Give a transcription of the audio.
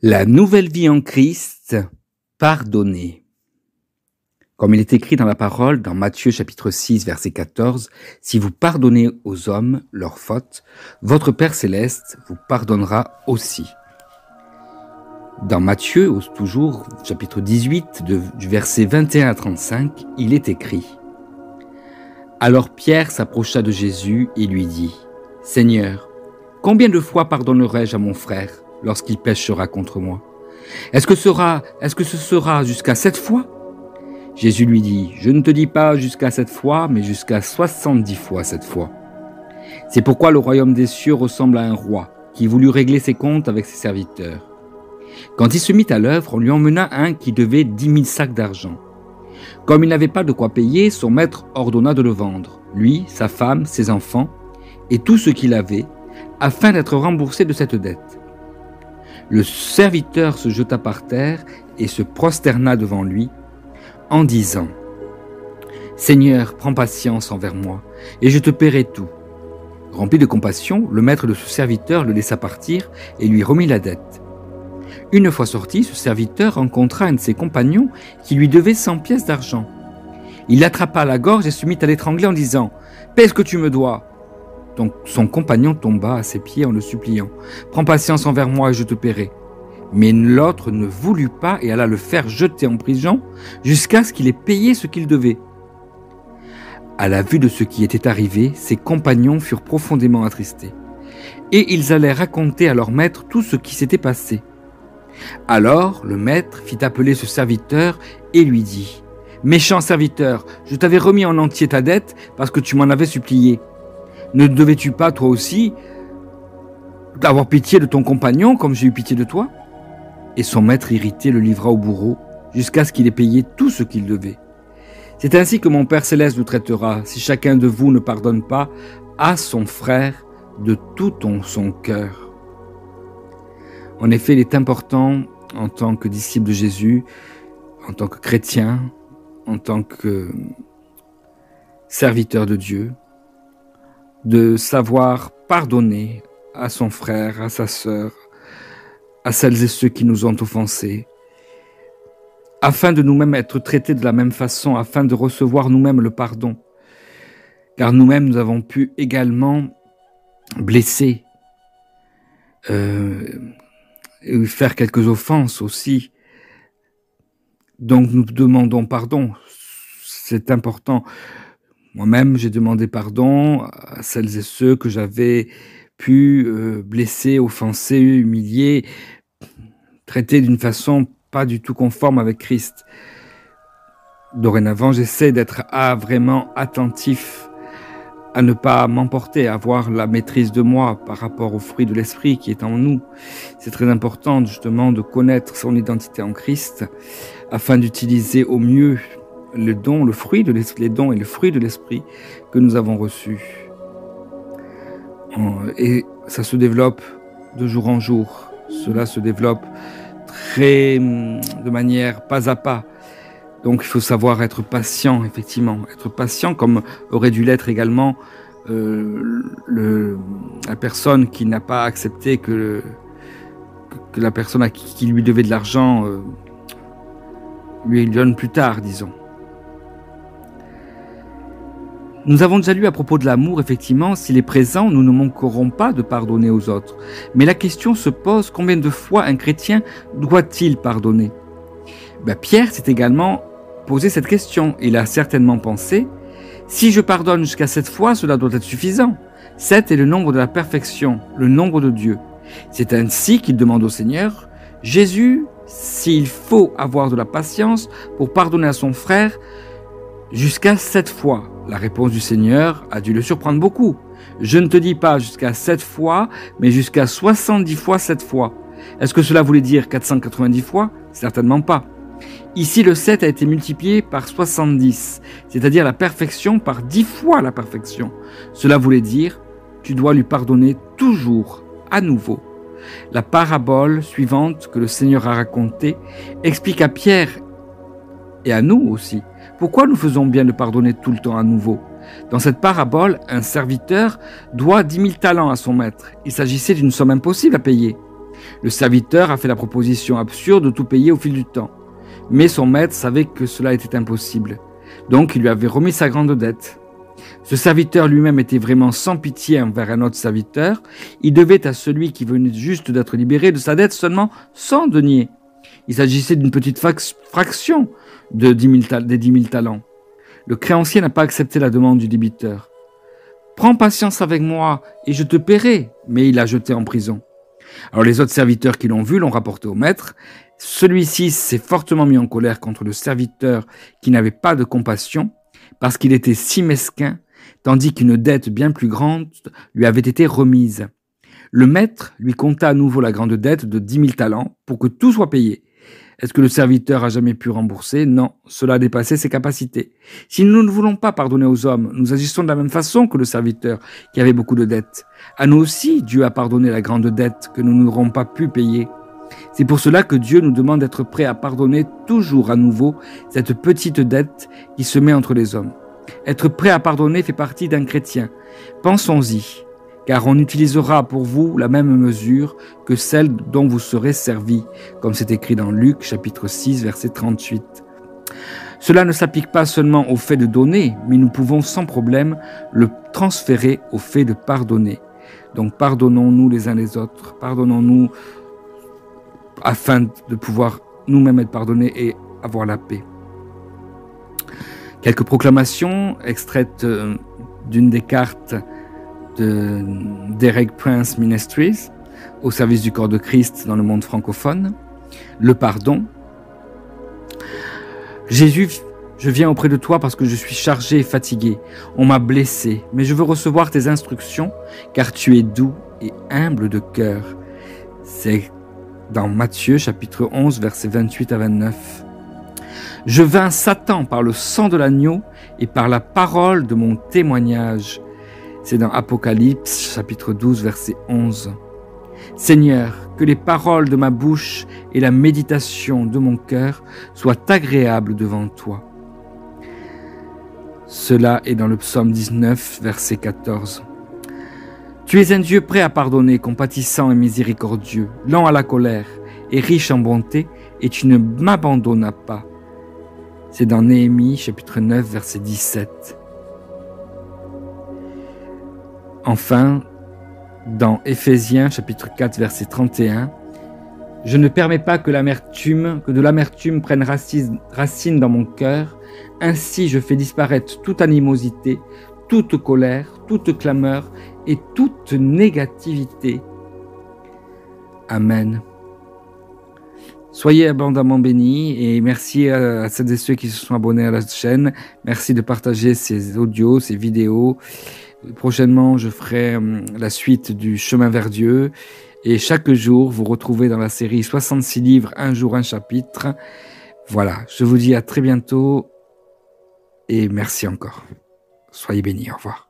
La nouvelle vie en Christ, pardonner. Comme il est écrit dans la parole, dans Matthieu chapitre 6, verset 14, « Si vous pardonnez aux hommes leurs fautes, votre Père céleste vous pardonnera aussi. » Dans Matthieu, toujours chapitre 18, du verset 21 à 35, il est écrit « Alors Pierre s'approcha de Jésus et lui dit, « Seigneur, combien de fois pardonnerai-je à mon frère lorsqu'il péchera contre moi? Est-ce que ce sera jusqu'à 7 fois ?» Jésus lui dit, « Je ne te dis pas jusqu'à 7 fois, mais jusqu'à 70 fois 7 fois. C'est pourquoi le royaume des cieux ressemble à un roi qui voulut régler ses comptes avec ses serviteurs. Quand il se mit à l'œuvre, on lui emmena un qui devait 10 000 sacs d'argent. Comme il n'avait pas de quoi payer, son maître ordonna de le vendre, lui, sa femme, ses enfants et tout ce qu'il avait, afin d'être remboursé de cette dette. Le serviteur se jeta par terre et se prosterna devant lui, en disant « Seigneur, prends patience envers moi, et je te paierai tout. » Rempli de compassion, le maître de ce serviteur le laissa partir et lui remit la dette. Une fois sorti, ce serviteur rencontra un de ses compagnons qui lui devait 100 pièces d'argent. Il l'attrapa à la gorge et se mit à l'étrangler en disant « Paie ce que tu me dois !» Donc son compagnon tomba à ses pieds en le suppliant « Prends patience envers moi et je te paierai. » Mais l'autre ne voulut pas et alla le faire jeter en prison jusqu'à ce qu'il ait payé ce qu'il devait. À la vue de ce qui était arrivé, ses compagnons furent profondément attristés. Et ils allèrent raconter à leur maître tout ce qui s'était passé. Alors le maître fit appeler ce serviteur et lui dit « Méchant serviteur, je t'avais remis en entier ta dette parce que tu m'en avais supplié. Ne devais-tu pas, toi aussi, avoir pitié de ton compagnon comme j'ai eu pitié de toi ?» Et son maître irrité le livra au bourreau jusqu'à ce qu'il ait payé tout ce qu'il devait. C'est ainsi que mon Père céleste vous traitera si chacun de vous ne pardonne pas à son frère de tout son cœur. En effet, il est important, en tant que disciple de Jésus, en tant que chrétien, en tant que serviteur de Dieu, de savoir pardonner à son frère, à sa sœur, à celles et ceux qui nous ont offensés, afin de nous-mêmes être traités de la même façon, afin de recevoir nous-mêmes le pardon. Car nous-mêmes, nous avons pu également blesser, et faire quelques offenses aussi. Donc nous demandons pardon, c'est important. Moi-même, j'ai demandé pardon à celles et ceux que j'avais pu blesser, offenser, humilier, traiter d'une façon pas du tout conforme avec Christ. Dorénavant, j'essaie d'être vraiment attentif à ne pas m'emporter, à avoir la maîtrise de moi par rapport au fruit de l'esprit qui est en nous. C'est très important justement de connaître son identité en Christ afin d'utiliser au mieux les dons et le fruit de l'esprit que nous avons reçus. Et ça se développe de jour en jour. Cela se développe de manière pas à pas. Donc il faut savoir être patient, effectivement. Être patient comme aurait dû l'être également la personne qui n'a pas accepté que la personne à qui lui devait de l'argent lui donne plus tard, disons. Nous avons déjà lu à propos de l'amour, effectivement, s'il est présent, nous ne manquerons pas de pardonner aux autres. Mais la question se pose, combien de fois un chrétien doit-il pardonner? Pierre s'est également posé cette question. Il a certainement pensé, si je pardonne jusqu'à 7 fois, cela doit être suffisant. 7 est le nombre de la perfection, le nombre de Dieu. C'est ainsi qu'il demande au Seigneur, Jésus, s'il faut avoir de la patience pour pardonner à son frère jusqu'à 7 fois. La réponse du Seigneur a dû le surprendre beaucoup. Je ne te dis pas jusqu'à 7 fois, mais jusqu'à 70 fois 7 fois. Est-ce que cela voulait dire 490 fois? Certainement pas. Ici, le 7 a été multiplié par 70, c'est-à-dire la perfection par 10 fois la perfection. Cela voulait dire, tu dois lui pardonner toujours, à nouveau. La parabole suivante que le Seigneur a racontée explique à Pierre et à nous aussi pourquoi nous faisons bien de pardonner tout le temps à nouveau. Dans cette parabole, un serviteur doit 10 000 talents à son maître. Il s'agissait d'une somme impossible à payer. Le serviteur a fait la proposition absurde de tout payer au fil du temps. Mais son maître savait que cela était impossible. Donc il lui avait remis sa grande dette. Ce serviteur lui-même était vraiment sans pitié envers un autre serviteur. Il devait à celui qui venait juste d'être libéré de sa dette seulement 100 deniers. Il s'agissait d'une petite fraction des 10 000 talents. Le créancier n'a pas accepté la demande du débiteur. « Prends patience avec moi et je te paierai », mais il l'a jeté en prison. Alors les autres serviteurs qui l'ont vu l'ont rapporté au maître. Celui-ci s'est fortement mis en colère contre le serviteur qui n'avait pas de compassion parce qu'il était si mesquin, tandis qu'une dette bien plus grande lui avait été remise. Le maître lui compta à nouveau la grande dette de 10 000 talents pour que tout soit payé. Est-ce que le serviteur a jamais pu rembourser? Non, cela a dépassé ses capacités. Si nous ne voulons pas pardonner aux hommes, nous agissons de la même façon que le serviteur qui avait beaucoup de dettes. À nous aussi, Dieu a pardonné la grande dette que nous n'aurons pas pu payer. C'est pour cela que Dieu nous demande d'être prêts à pardonner toujours à nouveau cette petite dette qui se met entre les hommes. Être prêt à pardonner fait partie d'un chrétien. Pensons-y, car on utilisera pour vous la même mesure que celle dont vous serez servis, comme c'est écrit dans Luc chapitre 6 verset 38. Cela ne s'applique pas seulement au fait de donner, mais nous pouvons sans problème le transférer au fait de pardonner. Donc pardonnons-nous les uns les autres, pardonnons-nous afin de pouvoir nous-mêmes être pardonnés et avoir la paix. Quelques proclamations extraites d'une des cartes de Derek Prince Ministries au service du corps de Christ dans le monde francophone. Le pardon. Jésus, je viens auprès de toi parce que je suis chargé et fatigué. On m'a blessé, mais je veux recevoir tes instructions car tu es doux et humble de cœur. C'est dans Matthieu chapitre 11 versets 28 à 29. Je vains Satan par le sang de l'agneau et par la parole de mon témoignage. C'est dans Apocalypse chapitre 12 verset 11. Seigneur, que les paroles de ma bouche et la méditation de mon cœur soient agréables devant toi. Cela est dans le psaume 19 verset 14. Tu es un Dieu prêt à pardonner, compatissant et miséricordieux, lent à la colère et riche en bonté, et tu ne m'abandonnas pas. C'est dans Néhémie, chapitre 9, verset 17. Enfin, dans Éphésiens, chapitre 4, verset 31, « Je ne permets pas que de l'amertume prenne racine dans mon cœur, ainsi je fais disparaître toute animosité, toute colère, toute clameur et toute négativité. » Amen. Soyez abondamment bénis et merci à celles et ceux qui se sont abonnés à la chaîne. Merci de partager ces audios, ces vidéos. Prochainement, je ferai la suite du chemin vers Dieu. Et chaque jour, vous retrouvez dans la série 66 livres, un jour, un chapitre. Voilà, je vous dis à très bientôt et merci encore. Soyez bénis, au revoir.